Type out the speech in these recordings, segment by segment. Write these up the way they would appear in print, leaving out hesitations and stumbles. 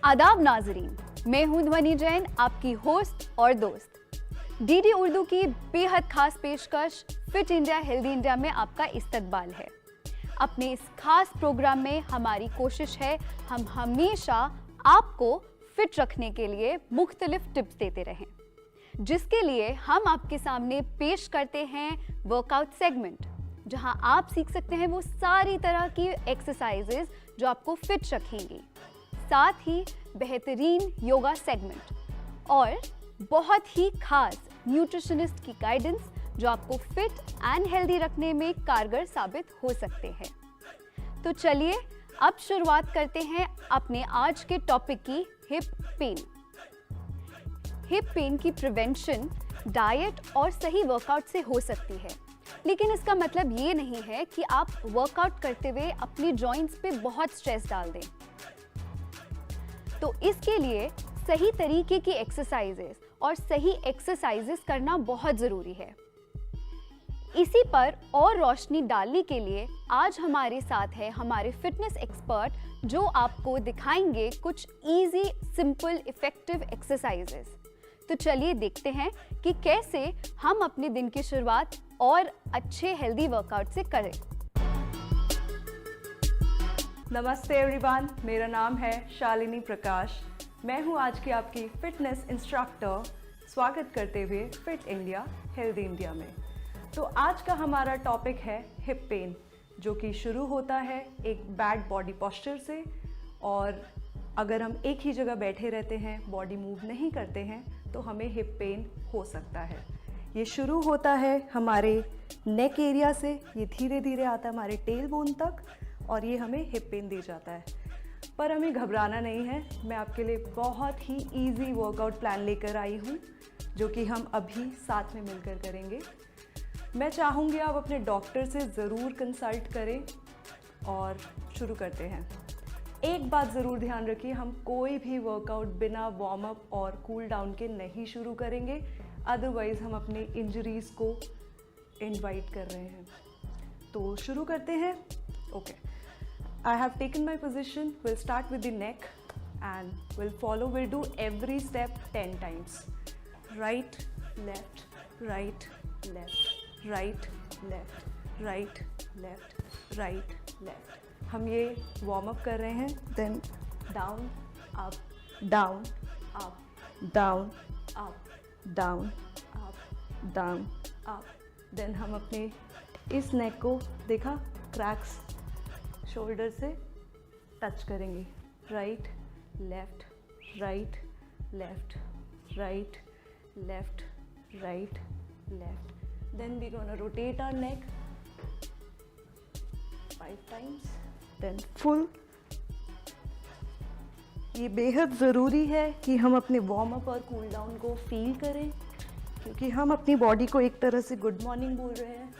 आदाब नाजरीन, मैं हूं ध्वनि जैन, आपकी होस्ट और दोस्त। डीडी उर्दू की बेहद खास पेशकश फिट इंडिया हेल्दी इंडिया में आपका इस्तकबाल है। अपने इस खास प्रोग्राम में हमारी कोशिश है हम हमेशा आपको फिट रखने के लिए मुख्तलिफ टिप्स देते रहें, जिसके लिए हम आपके सामने पेश करते हैं वर्कआउट सेगमेंट, जहां आप सीख सकते हैं वो सारी तरह की एक्सरसाइजेज जो आपको फिट रखेंगी। साथ ही बेहतरीन योगा सेगमेंट और बहुत ही खास न्यूट्रिशनिस्ट की गाइडेंस जो आपको फिट एंड हेल्दी रखने में कारगर साबित हो सकते हैं। तो चलिए अब शुरुआत करते हैं अपने आज के टॉपिक की, हिप पेन। हिप पेन की प्रिवेंशन डाइट और सही वर्कआउट से हो सकती है, लेकिन इसका मतलब ये नहीं है कि आप वर्कआउट करते हुए अपनी जॉइंट्स पे बहुत स्ट्रेस डाल दें। तो इसके लिए सही तरीके की एक्सरसाइजेस और सही एक्सरसाइजेस करना बहुत ज़रूरी है। इसी पर और रोशनी डालने के लिए आज हमारे साथ है हमारे फिटनेस एक्सपर्ट, जो आपको दिखाएंगे कुछ इजी, सिंपल, इफेक्टिव एक्सरसाइजेस। तो चलिए देखते हैं कि कैसे हम अपने दिन की शुरुआत और अच्छे हेल्दी वर्कआउट से करें। नमस्ते एवरीवन, मेरा नाम है शालिनी प्रकाश। मैं हूं आज की आपकी फिटनेस इंस्ट्रक्टर, स्वागत करते हुए फिट इंडिया हेल्दी इंडिया में। तो आज का हमारा टॉपिक है हिप पेन, जो कि शुरू होता है एक बैड बॉडी पोस्चर से, और अगर हम एक ही जगह बैठे रहते हैं, बॉडी मूव नहीं करते हैं, तो हमें हिप पेन हो सकता है। ये शुरू होता है हमारे नेक एरिया से, ये धीरे धीरे आता है हमारे टेल बोन तक, और ये हमें हिप पेन दे जाता है। पर हमें घबराना नहीं है, मैं आपके लिए बहुत ही इजी वर्कआउट प्लान लेकर आई हूँ, जो कि हम अभी साथ में मिलकर करेंगे। मैं चाहूँगी आप अपने डॉक्टर से ज़रूर कंसल्ट करें, और शुरू करते हैं। एक बात ज़रूर ध्यान रखिए, हम कोई भी वर्कआउट बिना वार्म अप और कूल डाउन के नहीं शुरू करेंगे, अदरवाइज़ हम अपने इंजरीज़ को इनवाइट कर रहे हैं। तो शुरू करते हैं। Okay, I have taken my position. We'll start with the neck and we'll follow. We'll do every step 10 times. Right, left, right, left, right, left, right, left, right, left. हम ये वार्म अप कर रहे हैं। Then down, up, down, up, down, up, down, up, down, up. Then हम अपने इस neck को देखा, क्रैक्स शोल्डर से टच करेंगे। Right, left, right, left, right, left, right, left. Then we gonna rotate our neck 5 times, then full. ये बेहद ज़रूरी है कि हम अपने वार्म अप और कूल डाउन को फील करें, क्योंकि हम अपनी बॉडी को एक तरह से गुड मॉर्निंग बोल रहे हैं।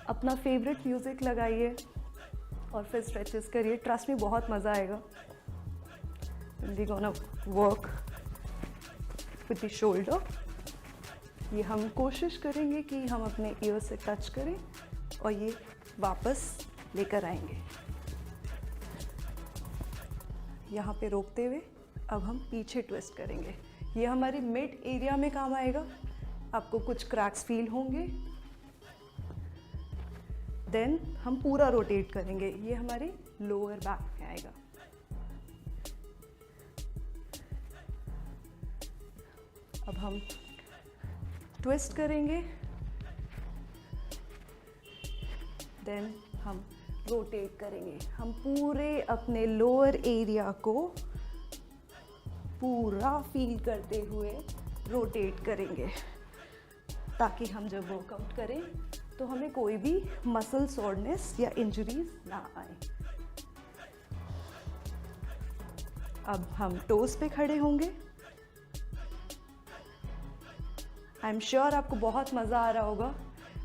अपना फेवरेट म्यूज़िक लगाइए और फिर स्ट्रेचेस करिए, ट्रस्ट में बहुत मज़ा आएगा। We gonna work with the shoulder. ये हम कोशिश करेंगे कि हम अपने ईयर से टच करें और ये वापस लेकर आएंगे। यहाँ पे रोकते हुए अब हम पीछे ट्विस्ट करेंगे। ये हमारी मिड एरिया में काम आएगा, आपको कुछ क्रैक्स फील होंगे। देन हम पूरा रोटेट करेंगे, ये हमारे लोअर बैक में आएगा। अब हम ट्विस्ट करेंगे, देन हम रोटेट करेंगे। हम पूरे अपने लोअर एरिया को पूरा फील करते हुए रोटेट करेंगे, ताकि हम जब वर्कआउट करें तो हमें कोई भी मसल सोरनेस या इंजरीज ना आए। अब हम टोस पे खड़े होंगे। आई एम श्योर आपको बहुत मज़ा आ रहा होगा,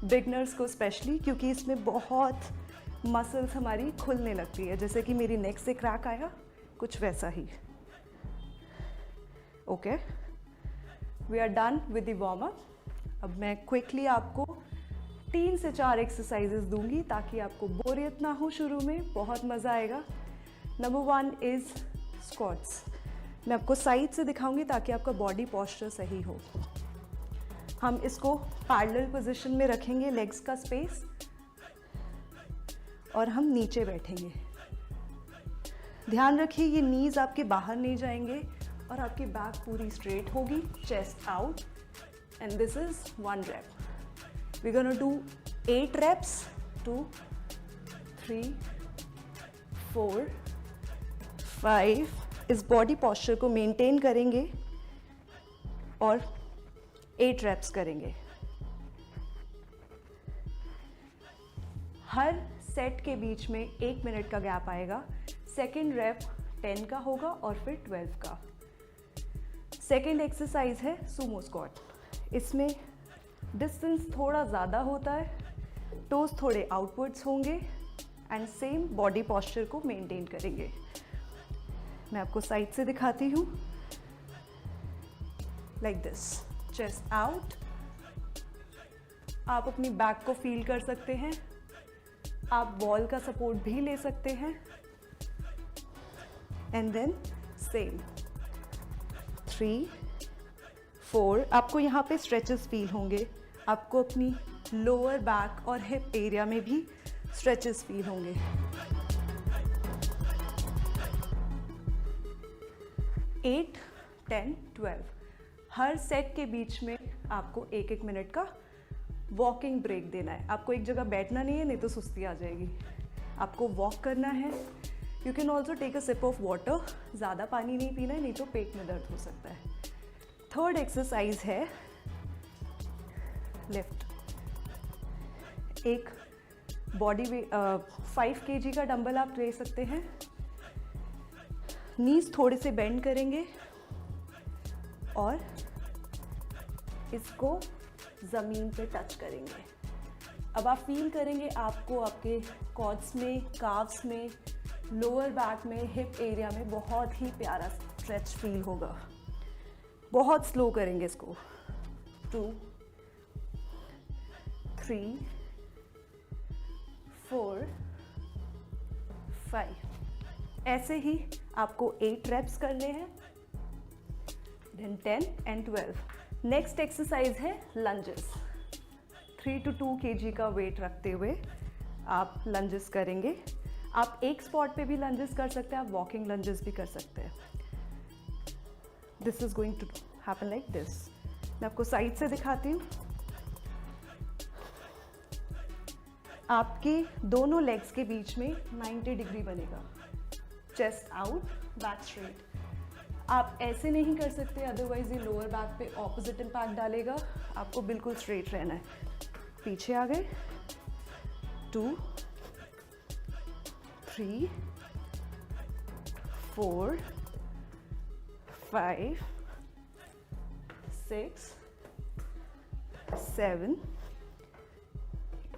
बिगनर्स को स्पेशली, क्योंकि इसमें बहुत मसल्स हमारी खुलने लगती है, जैसे कि मेरी नेक से क्रैक आया, कुछ वैसा ही। Okay, we are done with the warm up. अब मैं क्विकली आपको 3 से 4 एक्सरसाइजेस दूंगी, ताकि आपको बोरियत ना हो। शुरू में बहुत मज़ा आएगा। Number 1 is squats. मैं आपको साइड से दिखाऊंगी ताकि आपका बॉडी पोस्चर सही हो। हम इसको पैरेलल पोजीशन में रखेंगे, लेग्स का स्पेस, और हम नीचे बैठेंगे। ध्यान रखिए ये नीज आपके बाहर नहीं जाएंगे और आपकी बैक पूरी स्ट्रेट होगी, chest out, and this is 1 rep। We gonna do 8 reps, 2 3 4 5। इस बॉडी पोस्चर को मेंटेन करेंगे और 8 reps करेंगे। हर सेट के बीच में 1 मिनट का गैप आएगा। सेकेंड रेप 10 का होगा और फिर 12 का। सेकेंड एक्सरसाइज है सुमो स्क्वाट। इसमें डिस्टेंस थोड़ा ज़्यादा होता है, टोज थोड़े आउटवर्ड्स होंगे एंड सेम बॉडी पोस्चर को मेंटेन करेंगे। मैं आपको साइड से दिखाती हूँ, लाइक दिस, चेस्ट आउट। आप अपनी बैक को फील कर सकते हैं, आप वॉल का सपोर्ट भी ले सकते हैं, एंड देन सेम 3 4। आपको यहाँ पे स्ट्रेचेस फील होंगे, आपको अपनी लोअर बैक और हिप एरिया में भी स्ट्रेचेस फील होंगे। एट 10 12। हर सेट के बीच में आपको 1-1 मिनट का वॉकिंग ब्रेक देना है। आपको एक जगह बैठना नहीं है, नहीं तो सुस्ती आ जाएगी। आपको वॉक करना है। You can also take a sip of water. ज़्यादा पानी नहीं पीना है, नहीं तो पेट में दर्द हो सकता है। थर्ड एक्सरसाइज है लिफ्ट। एक बॉडी वे 5 kg का डंबल आप ले सकते हैं। नीज थोड़े से बेंड करेंगे और इसको ज़मीन पे टच करेंगे। अब आप फील करेंगे आपको आपके क्वाड्स में, काफ्स में, लोअर बैक में, हिप एरिया में बहुत ही प्यारा स्ट्रेच फील होगा। बहुत स्लो करेंगे इसको। 2 3 4 5। ऐसे ही आपको 8 reps करने हैं, then 10 and 12। नेक्स्ट एक्सरसाइज है लंजेस। 3 to 2 kg का वेट रखते हुए आप लंजेस करेंगे। आप एक स्पॉट पे भी लंजेस कर सकते हैं, आप वॉकिंग लंजेस भी कर सकते हैं। This is going to happen like this. मैं आपको साइड से दिखाती हूँ। आपके दोनों लेग्स के बीच में 90 डिग्री बनेगा। Chest out, back straight. आप ऐसे नहीं कर सकते, अदरवाइज ये लोअर बैक पे ऑपोजिट इम्पैक्ट डालेगा। आपको बिल्कुल स्ट्रेट रहना है। पीछे आ गए। 2 3 4 5 6 7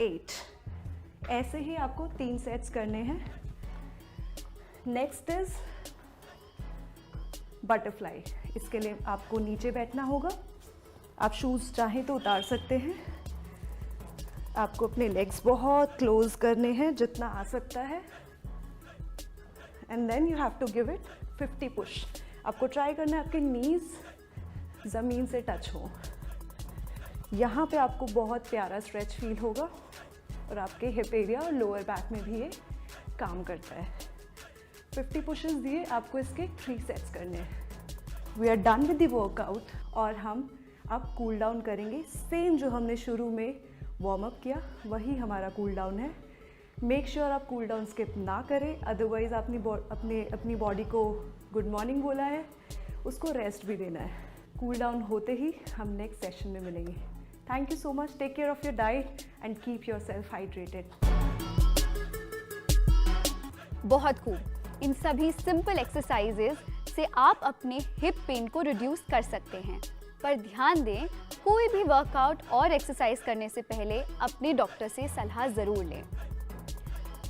8। ऐसे ही आपको 3 सेट्स करने हैं। Next is butterfly. इसके लिए आपको नीचे बैठना होगा। आप शूज़ चाहें तो उतार सकते हैं। आपको अपने लेग्स बहुत क्लोज करने हैं जितना आ सकता है, and then you have to give it 50 push. आपको ट्राई करना है आपके नीज ज़मीन से टच हो। यहाँ पे आपको बहुत प्यारा स्ट्रेच फील होगा और आपके हिप एरिया और लोअर बैक में भी ये काम करता है। 50 पुशेस दिए, आपको इसके 3 सेट्स करने हैं। We are done with the workout और हम अब कूल डाउन करेंगे। सेम जो हमने शुरू में वार्म अप किया वही हमारा कूल डाउन है। मेक श्योर आप कूल डाउन स्किप ना करें, अदरवाइज अपनी बॉडी को गुड मॉर्निंग बोला है, उसको रेस्ट भी देना है। कूल डाउन होते ही हम नेक्स्ट सेशन में मिलेंगे। Thank you so much. Take care of your diet and keep your self hydrated. बहुत खूब। इन सभी सिंपल एक्सरसाइजेज से आप अपने हिप पेन को रिड्यूस कर सकते हैं। पर ध्यान दें, कोई भी वर्कआउट और एक्सरसाइज करने से पहले अपने डॉक्टर से सलाह ज़रूर लें।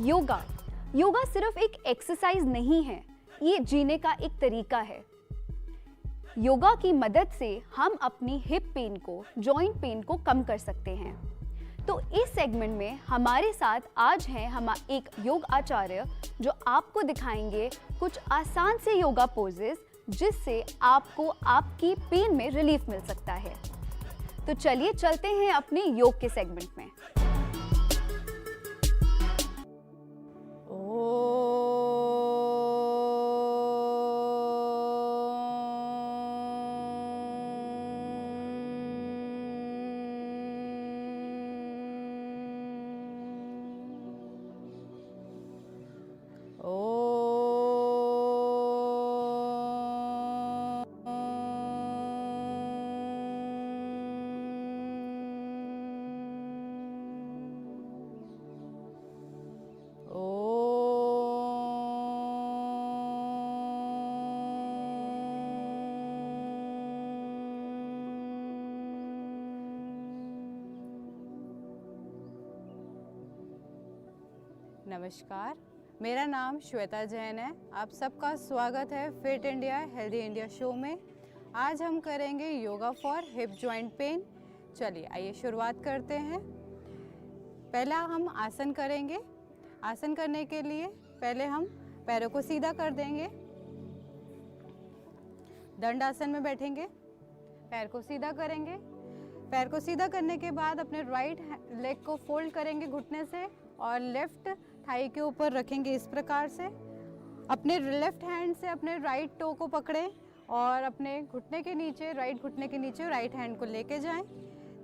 योगा सिर्फ एक एक्सरसाइज नहीं है, ये जीने का एक तरीका है। योगा की मदद से हम अपनी हिप पेन को, जॉइंट पेन को कम कर सकते हैं। तो इस सेगमेंट में हमारे साथ आज हैं एक योग आचार्य जो आपको दिखाएंगे कुछ आसान से योगा पोजेस जिससे आपको आपकी पेन में रिलीफ मिल सकता है। तो चलिए चलते हैं अपने योग के सेगमेंट में। नमस्कार, मेरा नाम श्वेता जैन है। आप सबका स्वागत है fit India healthy India show में। आज हम करेंगे yoga for hip joint pain. चलिए आइए शुरुआत करते हैं। पहला हम आसन करेंगे। आसन करने के लिए पहले हम पैरों को सीधा कर देंगे। दंड आसन में बैठेंगे, पैर को सीधा करेंगे। पैर को सीधा करने के बाद अपने राइट लेग को फोल्ड करेंगे घुटने से और लेफ्ट थाई के ऊपर रखेंगे इस प्रकार से। अपने लेफ्ट हैंड से अपने राइट टो को पकड़ें और अपने घुटने के नीचे, राइट घुटने के नीचे राइट हैंड को लेके जाएं।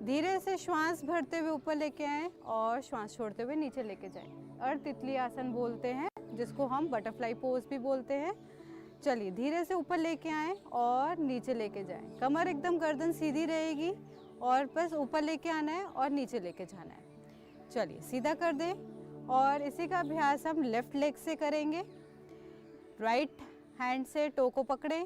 धीरे से श्वास भरते हुए ऊपर लेके आएं और श्वास छोड़ते हुए नीचे लेके जाएं। अर्ध तितली आसन बोलते हैं, जिसको हम बटरफ्लाई पोज भी बोलते हैं। चलिए धीरे से ऊपर लेके आएं और नीचे लेके जाएं। कमर एकदम गर्दन सीधी रहेगी और बस ऊपर लेके आना है और नीचे लेके जाना है। चलिए सीधा कर दें और इसी का अभ्यास हम लेफ्ट लेग से करेंगे। राइट हैंड से टो को पकड़ें,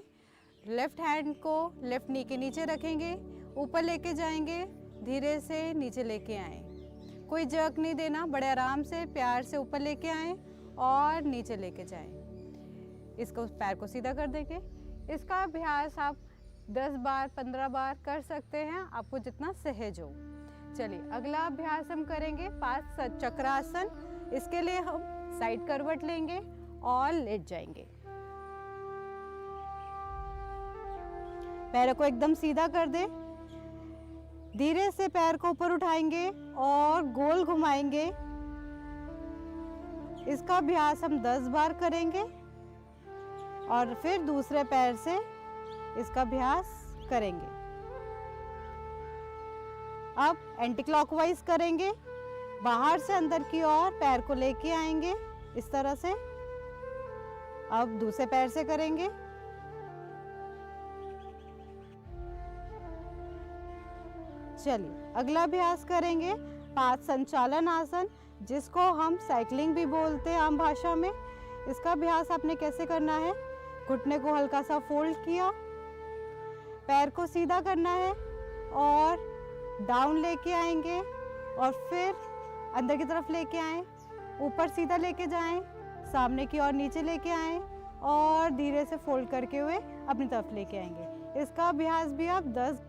लेफ्ट हैंड को लेफ्ट नी के नीचे रखेंगे, ऊपर लेके जाएंगे, धीरे से नीचे लेके आएं। कोई जर्क नहीं देना, बड़े आराम से प्यार से ऊपर लेके आएं और नीचे लेके जाएं। इसको पैर को सीधा कर देंगे। इसका अभ्यास आप 10 बार 15 बार कर सकते हैं, आपको जितना सहज हो। चलिए अगला अभ्यास हम करेंगे 5 चक्रासन। इसके लिए हम साइड करवट लेंगे और लेट जाएंगे। पैरों को एकदम सीधा कर दें। धीरे से पैर को ऊपर उठाएंगे और गोल घुमाएंगे। इसका अभ्यास हम 10 बार करेंगे और फिर दूसरे पैर से इसका अभ्यास करेंगे। अब एंटी क्लॉकवाइज करेंगे, बाहर से अंदर की ओर पैर को लेके आएंगे इस तरह से। अब दूसरे पैर से करेंगे। चलिए अगला अभ्यास करेंगे 5 संचालन आसन, जिसको हम साइकिलिंग भी बोलते हैं आम भाषा में। इसका अभ्यास आपने कैसे करना है, घुटने को हल्का सा फोल्ड किया, पैर को सीधा करना है और डाउन लेके आएंगे और फिर अंदर की तरफ लेके आएं, ऊपर सीधा लेके जाएं, सामने की ओर नीचे लेके आएं और धीरे से फोल्ड करके हुए अपनी तरफ लेके आएंगे। इसका अभ्यास भी आप 10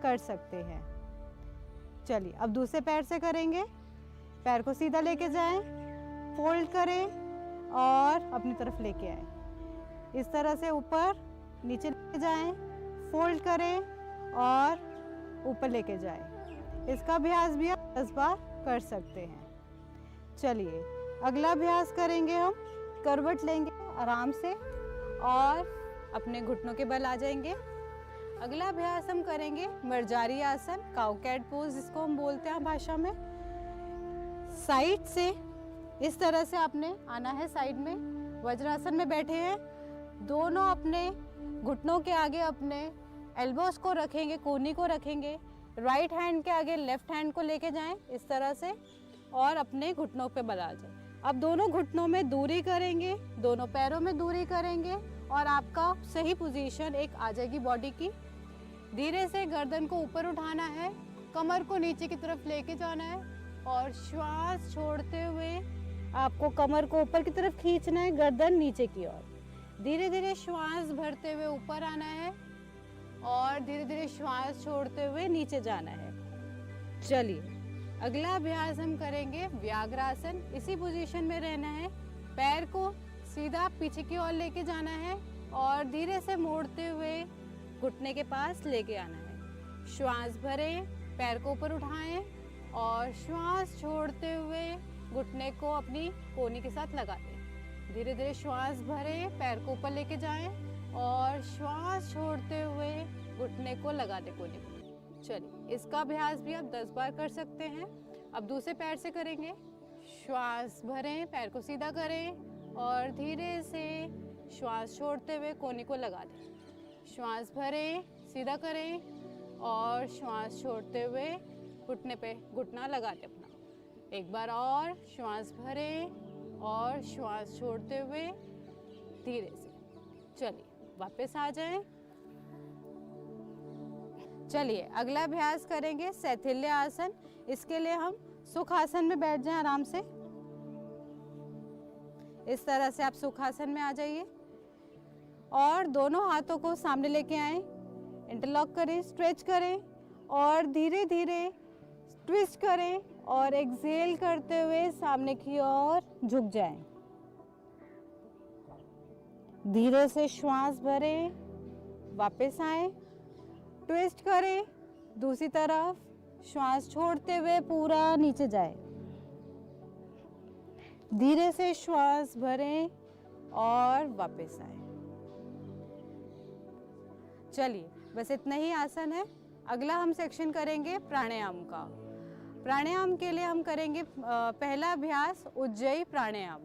कर सकते हैं। चलिए अब दूसरे पैर से करेंगे। पैर को सीधा लेके जाएं, फोल्ड करें और अपनी तरफ लेके आएं। इस तरह से ऊपर नीचे लेके जाएं, फोल्ड करें और ऊपर लेके जाएं। इसका अभ्यास भी आप 10 बार कर सकते हैं। चलिए अगला अभ्यास करेंगे हम। करवट लेंगे आराम से और अपने घुटनों के बल आ जाएंगे। अगला अभ्यास हम करेंगे मर्जारी आसन, काउ कैट पोज जिसको हम बोलते हैं भाषा में। साइड से इस तरह से आपने आना है, साइड में वज्रासन में बैठे हैं। दोनों अपने घुटनों के आगे अपने एल्बोस को रखेंगे, कोहनी को रखेंगे। राइट हैंड के आगे लेफ्ट हैंड को लेके जाएं इस तरह से और अपने घुटनों पे बल आ जाए। अब दोनों घुटनों में दूरी करेंगे, दोनों पैरों में दूरी करेंगे और आपका सही पोजीशन एक आ जाएगी बॉडी की। धीरे से गर्दन को ऊपर उठाना है, कमर को नीचे की तरफ लेके जाना है और श्वास छोड़ते हुए आपको कमर को ऊपर की तरफ खींचना है, गर्दन नीचे की ओर। धीरे धीरे श्वास भरते हुए ऊपर आना है और धीरे धीरे श्वास छोड़ते हुए नीचे जाना है। चलिए अगला अभ्यास हम करेंगे व्याघ्रासन। इसी पोजीशन में रहना है, पैर को सीधा पीछे की ओर लेके जाना है और धीरे से मोड़ते हुए घुटने के पास लेके आना है। श्वास भरें, पैर को ऊपर उठाएं और श्वास छोड़ते हुए घुटने को अपनी कोहनी के साथ लगा दें। धीरे धीरे श्वास भरें, पैर को ऊपर लेके जाएं और श्वास छोड़ते हुए घुटने को लगा दें कोहनी को। चलिए, इसका अभ्यास भी आप 10 बार कर सकते हैं। अब दूसरे पैर से करेंगे। श्वास भरें, पैर को सीधा करें और धीरे से श्वास छोड़ते हुए कोहनी को लगा दें। श्वास भरें, सीधा करें और श्वास छोड़ते हुए घुटने पे घुटना लगा दें अपना। एक बार और श्वास भरें और श्वास छोड़ते हुए धीरे से। चलिए, वापस आ जाएं। चलिए, अगला अभ्यास करेंगे शैथिल्य आसन। इसके लिए हम सुखासन में बैठ जाएं आराम से। इस तरह से आप सुखासन में आ जाइए और दोनों हाथों को सामने लेके आएं, इंटरलॉक करें, स्ट्रेच करें और धीरे धीरे ट्विस्ट करें और एक्सहेल करते हुए सामने की ओर झुक जाएं। धीरे से श्वास भरें, वापस आएं, ट्विस्ट करें, दूसरी तरफ श्वास छोड़ते हुए पूरा नीचे जाए। धीरे से श्वास भरें और वापस आए। चलिए, बस इतना ही आसन है। अगला हम सेक्शन करेंगे प्राणायाम का। प्राणायाम के लिए हम करेंगे पहला अभ्यास उज्जयी प्राणायाम।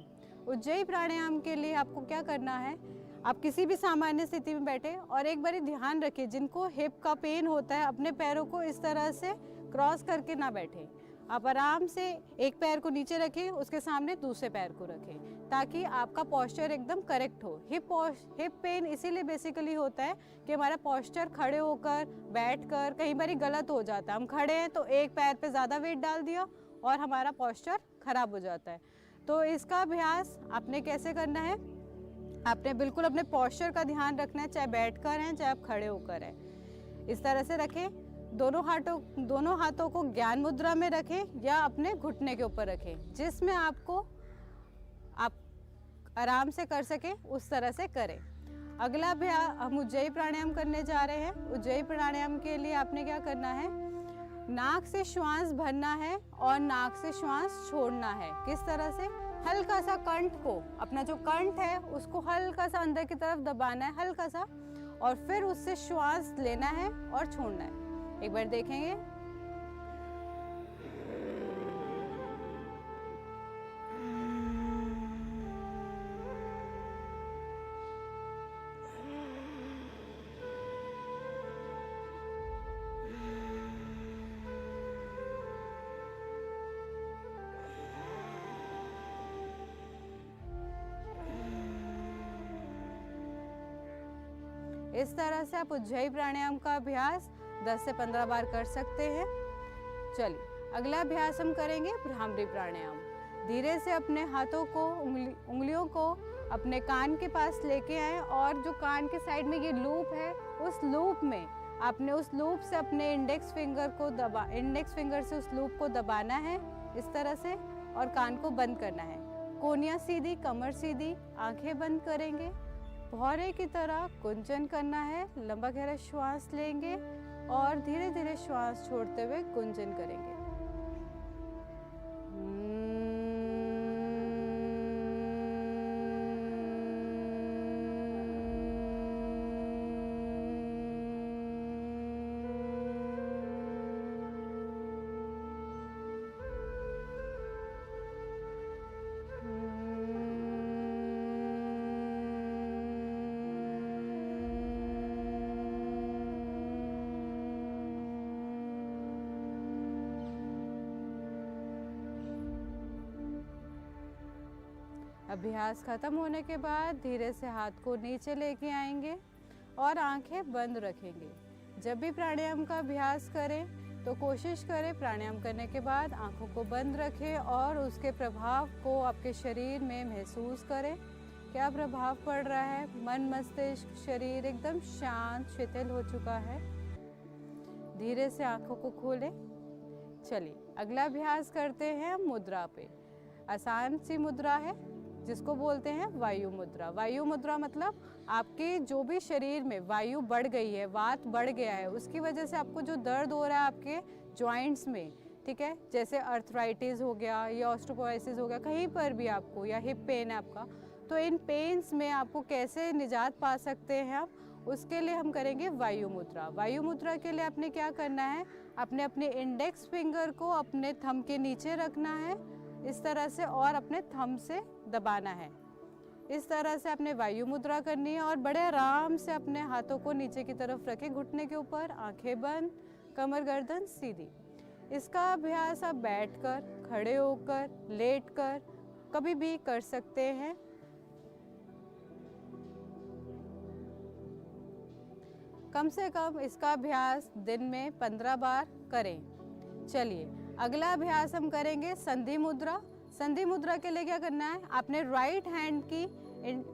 उज्जयी प्राणायाम के लिए आपको क्या करना है, आप किसी भी सामान्य स्थिति में बैठे और एक बारी ध्यान रखिए, जिनको हिप का पेन होता है अपने पैरों को इस तरह से क्रॉस करके ना बैठे। आप आराम से एक पैर को नीचे रखें, उसके सामने दूसरे पैर को रखें, ताकि आपका पोस्चर एकदम करेक्ट हो। हिप पेन इसीलिए बेसिकली होता है कि हमारा पोस्चर खड़े होकर बैठकर कई बार गलत हो जाता है। हम खड़े हैं तो एक पैर पे ज़्यादा वेट डाल दिया और हमारा पोस्चर खराब हो जाता है। तो इसका अभ्यास आपने कैसे करना है, आपने बिल्कुल अपने पोस्चर का ध्यान रखना है, चाहे बैठकर हैं चाहे आप खड़े होकर हैं। इस तरह से रखें। दोनों हाथों को ज्ञान मुद्रा में रखें या अपने घुटने के ऊपर रखें, जिसमें आप आराम से कर सकें उस तरह से करें। अगला अभ्यास हम उज्जयी प्राणायाम करने जा रहे हैं। उज्जयी प्राणायाम के लिए आपने क्या करना है, नाक से श्वास भरना है और नाक से श्वास छोड़ना है। किस तरह से, हल्का सा कंठ को, अपना जो कंठ है उसको हल्का सा अंदर की तरफ दबाना है, हल्का सा, और फिर उससे श्वास लेना है और छोड़ना है। एक बार देखेंगे। इस तरह से आप उज्जयी प्राणायाम का अभ्यास 10 से 15 बार कर सकते हैं। चलिए, अगला अभ्यास हम करेंगे भ्रामरी प्राणायाम। धीरे से अपने हाथों को, उंगलियों को अपने कान के पास लेके आएं और जो कान के साइड में ये लूप है, उस लूप में आपने उस लूप से अपने इंडेक्स फिंगर से उस लूप को दबाना है इस तरह से, और कान को बंद करना है। कोहनियाँ सीधी, कमर सीधी, आंखें बंद करेंगे, भौरे की तरह गुंजन करना है। लंबा गहरा श्वास लेंगे और धीरे धीरे श्वास छोड़ते हुए गुंजन करेंगे। अभ्यास खत्म होने के बाद धीरे से हाथ को नीचे लेके आएंगे और आंखें बंद रखेंगे। जब भी प्राणायाम का अभ्यास करें तो कोशिश करें प्राणायाम करने के बाद आंखों को बंद रखें और उसके प्रभाव को आपके शरीर में महसूस करें। क्या प्रभाव पड़ रहा है, मन, मस्तिष्क, शरीर एकदम शांत, शिथिल हो चुका है। धीरे से आंखों को खोलें। चलिए, अगला अभ्यास करते हैं मुद्रा पे। आसान सी मुद्रा है, जिसको बोलते हैं वायु मुद्रा। वायु मुद्रा मतलब आपके जो भी शरीर में वायु बढ़ गई है, वात बढ़ गया है, उसकी वजह से आपको जो दर्द हो रहा है आपके जॉइंट्स में, ठीक है, जैसे अर्थराइटिस हो गया या ऑस्टियोपोरोसिस हो गया, कहीं पर भी आपको, या हिप पेन है आपका, तो इन पेन्स में आपको कैसे निजात पा सकते हैं आप, उसके लिए हम करेंगे वायु मुद्रा। वायु मुद्रा के लिए आपने क्या करना है, अपने इंडेक्स फिंगर को अपने थंब के नीचे रखना है इस तरह से, और अपने थंब से दबाना है। इस तरह से आपने वायु मुद्रा करनी है और बड़े आराम से अपने हाथों को नीचे की तरफ रखें, घुटने के ऊपर, आंखें बंद, कमर गर्दन सीधी। इसका अभ्यास आप बैठकर, खड़े होकर, लेटकर कभी भी कर सकते हैं। कम से कम इसका अभ्यास दिन में 15 बार करें। चलिए अगला अभ्यास हम करेंगे संधि मुद्रा। संधि मुद्रा के लिए क्या करना है, आपने राइट हैंड की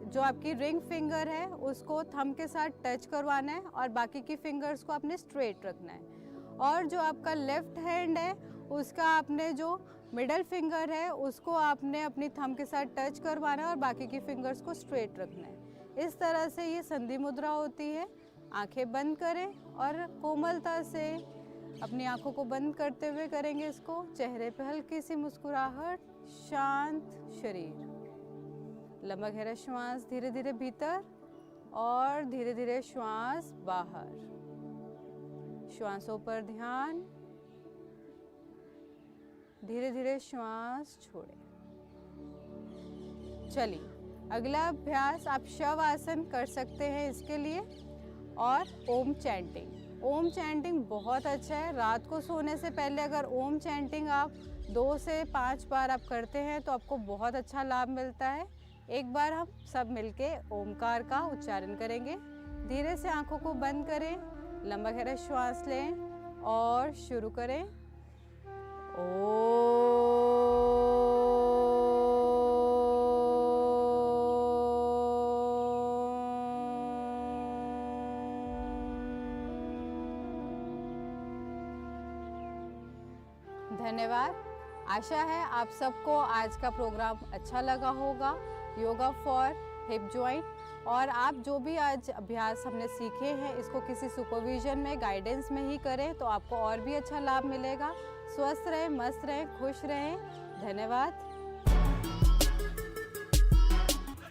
जो आपकी रिंग फिंगर है उसको थंब के साथ टच करवाना है और बाकी की फिंगर्स को आपने स्ट्रेट रखना है। और जो आपका लेफ्ट हैंड है उसका आपने जो मिडल फिंगर है उसको आपने अपनी थंब के साथ टच करवाना है और बाकी की फिंगर्स को स्ट्रेट रखना है। इस तरह से ये संधि मुद्रा होती है। आंखें बंद करें और कोमलता से अपनी आंखों को बंद करते हुए करेंगे इसको। चेहरे पे हल्की सी मुस्कुराहट, शांत शरीर। लंबा गहरा श्वास धीरे धीरे भीतर और धीरे धीरे श्वास बाहर। श्वासों पर ध्यान, धीरे धीरे श्वास छोड़ें। चलिए अगला अभ्यास आप शव आसन कर सकते हैं इसके लिए, और ओम चैंटिंग। ओम चैंटिंग बहुत अच्छा है। रात को सोने से पहले अगर ओम चैंटिंग आप 2 से 5 बार आप करते हैं तो आपको बहुत अच्छा लाभ मिलता है। एक बार हम सब मिलके ओमकार का उच्चारण करेंगे। धीरे से आंखों को बंद करें, लंबा गहरा श्वास लें और शुरू करें। धन्यवाद। आशा है आप सबको आज का प्रोग्राम अच्छा लगा होगा, योगा फॉर हिप जॉइंट। और आप जो भी आज अभ्यास हमने सीखे हैं इसको किसी सुपरविजन में, गाइडेंस में ही करें तो आपको और भी अच्छा लाभ मिलेगा। स्वस्थ रहें, मस्त रहें, खुश रहें। धन्यवाद।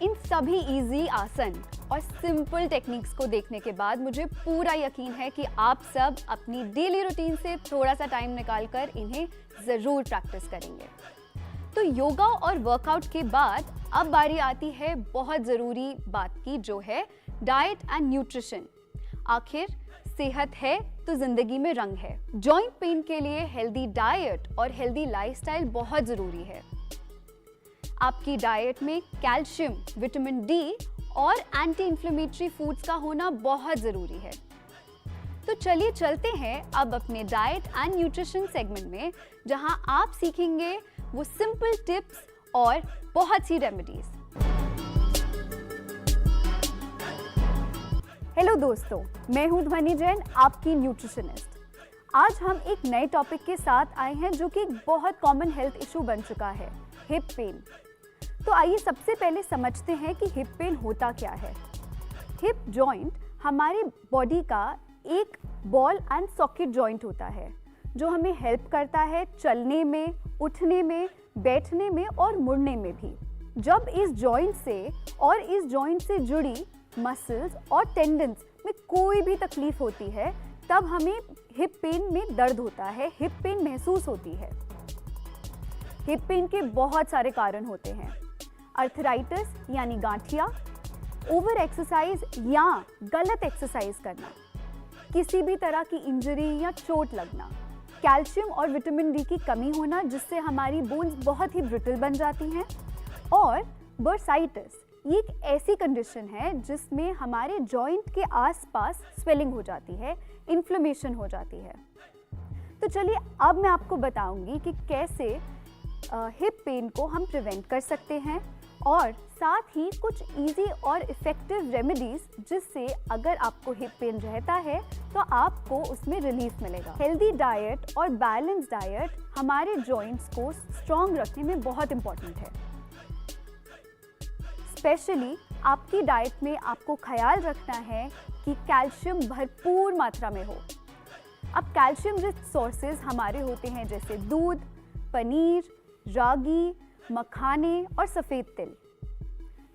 इन सभी इजी आसन और सिंपल टेक्निक्स को देखने के बाद मुझे पूरा यकीन है कि आप सब अपनी डेली रूटीन से थोड़ा सा टाइम निकालकर इन्हें ज़रूर प्रैक्टिस करेंगे। तो योगा और वर्कआउट के बाद अब बारी आती है बहुत ज़रूरी बात की, जो है डाइट एंड न्यूट्रिशन। आखिर सेहत है तो ज़िंदगी में रंग है। जॉइंट पेन के लिए हेल्दी डाइट और हेल्दी लाइफस्टाइल बहुत ज़रूरी है। आपकी डाइट में कैल्शियम, विटामिन डी और एंटी इन्फ्लेमेटरी फूड्स का होना बहुत ज़रूरी है। तो चलिए चलते हैं अब अपने डाइट एंड न्यूट्रिशन सेगमेंट में, जहां आप सीखेंगे वो सिंपल टिप्स और बहुत सी रेमेडीज। हेलो दोस्तों, मैं हूं ध्वनि जैन, आपकी न्यूट्रिशनिस्ट। आज हम एक नए टॉपिक के साथ आए हैं जो कि एक बहुत कॉमन हेल्थ इशू बन चुका है, हिप पेन। तो आइए सबसे पहले समझते हैं कि हिप पेन होता क्या है। हिप जॉइंट हमारी बॉडी का एक बॉल एंड सॉकेट जॉइंट होता है जो हमें हेल्प करता है चलने में, उठने में, बैठने में और मुड़ने में भी। जब इस जॉइंट से जुड़ी मसल्स और टेंडन्स में कोई भी तकलीफ होती है तब हमें हिप पेन में दर्द होता है, हिप पेन महसूस होती है। हिप पेन के बहुत सारे कारण होते हैं। अर्थराइटिस यानी गांठिया, ओवर एक्सरसाइज या गलत एक्सरसाइज करना, किसी भी तरह की इंजरी या चोट लगना, कैल्शियम और विटामिन डी की कमी होना जिससे हमारी बोन्स बहुत ही ब्रिटल बन जाती हैं, और बर्साइटिस, ये एक ऐसी कंडीशन है जिसमें हमारे जॉइंट के आसपास स्वेलिंग हो जाती है, इन्फ्लेमेशन हो जाती है। तो चलिए अब मैं आपको बताऊंगी कि कैसे हिप पेन को हम प्रिवेंट कर सकते हैं, और साथ ही कुछ इजी और इफ़ेक्टिव रेमेडीज जिससे अगर आपको हिप पेन रहता है तो आपको उसमें रिलीफ मिलेगा। हेल्दी डाइट और बैलेंस डाइट हमारे जॉइंट्स को स्ट्रॉन्ग रखने में बहुत इम्पॉर्टेंट है। स्पेशली आपकी डाइट में आपको ख्याल रखना है कि कैल्शियम भरपूर मात्रा में हो। अब कैल्शियम रिच सोर्सेज हमारे होते हैं जैसे दूध, पनीर, रागी, मखाने और सफ़ेद तिल।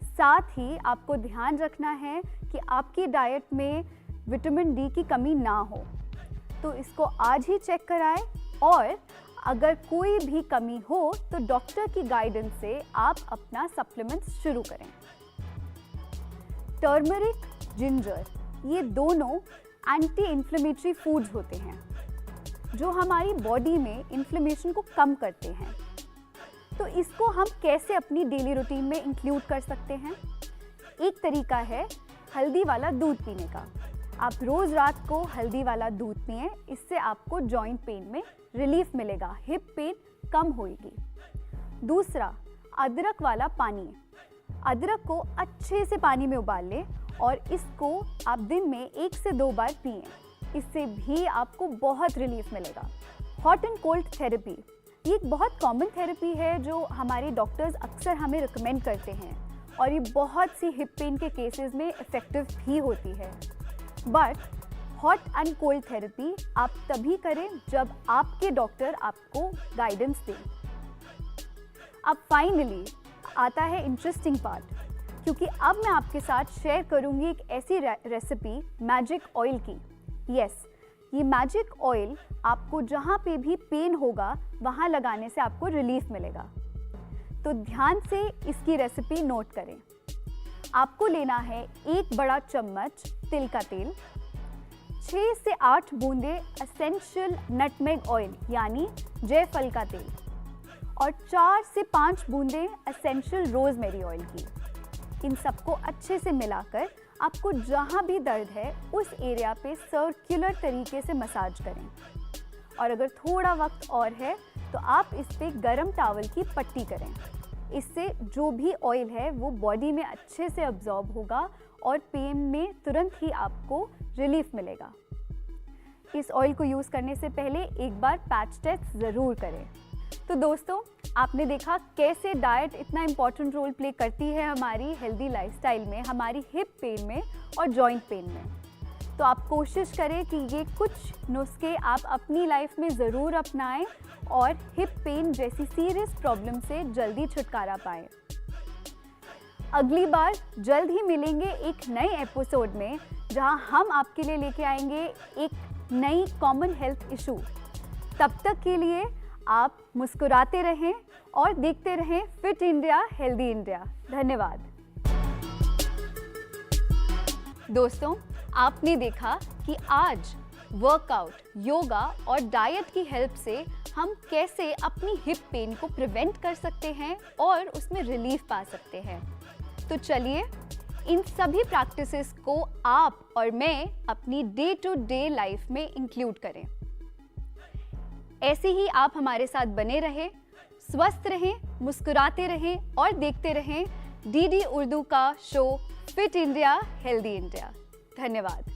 साथ ही आपको ध्यान रखना है कि आपकी डाइट में विटामिन डी की कमी ना हो, तो इसको आज ही चेक कराएं और अगर कोई भी कमी हो तो डॉक्टर की गाइडेंस से आप अपना सप्लीमेंट्स शुरू करें। टर्मरिक, जिंजर, ये दोनों एंटी इन्फ्लेमेटरी फूड्स होते हैं जो हमारी बॉडी में इन्फ्लेमेशन को कम करते हैं। तो इसको हम कैसे अपनी डेली रूटीन में इंक्लूड कर सकते हैं? एक तरीका है हल्दी वाला दूध पीने का। आप रोज़ रात को हल्दी वाला दूध पिएं, इससे आपको जॉइंट पेन में रिलीफ मिलेगा, हिप पेन कम होगी। दूसरा, अदरक वाला पानी। अदरक को अच्छे से पानी में उबाल लें और इसको आप दिन में 1 से 2 बार पिएं, इससे भी आपको बहुत रिलीफ मिलेगा। हॉट एंड कोल्ड थेरेपी, ये एक बहुत कॉमन थेरेपी है जो हमारे डॉक्टर्स अक्सर हमें रिकमेंड करते हैं और ये बहुत सी हिप पेन के केसेस में इफ़ेक्टिव भी होती है। But hot and cold therapy आप तभी करें जब आपके डॉक्टर आपको गाइडेंस दें। अब फाइनली आता है इंटरेस्टिंग पार्ट, क्योंकि अब मैं आपके साथ शेयर करूंगी एक ऐसी रेसिपी मैजिक ऑयल की। यस, ये मैजिक ऑयल आपको जहाँ पे भी पेन होगा वहाँ लगाने से आपको रिलीफ मिलेगा। तो ध्यान से इसकी रेसिपी नोट करें। आपको लेना है 1 बड़ा चम्मच तिल का तेल, 6 से 8 बूंदे एसेंशियल नटमेग ऑयल यानी जायफल का तेल और 4 से 5 बूंदे एसेंशियल रोजमेरी ऑयल की। इन सबको अच्छे से मिलाकर आपको जहाँ भी दर्द है उस एरिया पे सर्कुलर तरीके से मसाज करें और अगर थोड़ा वक्त और है तो आप इस पे गरम टॉवल की पट्टी करें। इससे जो भी ऑयल है वो बॉडी में अच्छे से अब्जॉर्ब होगा और पेन में तुरंत ही आपको रिलीफ मिलेगा। इस ऑयल को यूज़ करने से पहले एक बार पैच टेस्ट ज़रूर करें। तो दोस्तों, आपने देखा कैसे डाइट इतना इम्पॉर्टेंट रोल प्ले करती है हमारी हेल्दी लाइफस्टाइल में, हमारी हिप पेन में और जॉइंट पेन में। तो आप कोशिश करें कि ये कुछ नुस्खे आप अपनी लाइफ में ज़रूर अपनाएं और हिप पेन जैसी सीरियस प्रॉब्लम से जल्दी छुटकारा पाएं। अगली बार जल्द ही मिलेंगे एक नए एपिसोड में जहां हम आपके लिए लेके आएंगे एक नई कॉमन हेल्थ इशू। तब तक के लिए आप मुस्कुराते रहें और देखते रहें फिट इंडिया हेल्दी इंडिया। धन्यवाद। दोस्तों, आपने देखा कि आज वर्कआउट, योगा और डाइट की हेल्प से हम कैसे अपनी हिप पेन को प्रिवेंट कर सकते हैं और उसमें रिलीफ पा सकते हैं। तो चलिए इन सभी प्रैक्टिसेस को आप और मैं अपनी डे टू डे लाइफ में इंक्लूड करें। ऐसे ही आप हमारे साथ बने रहें, स्वस्थ रहें, मुस्कुराते रहें और देखते रहें डीडी उर्दू का show fit India healthy India. धन्यवाद।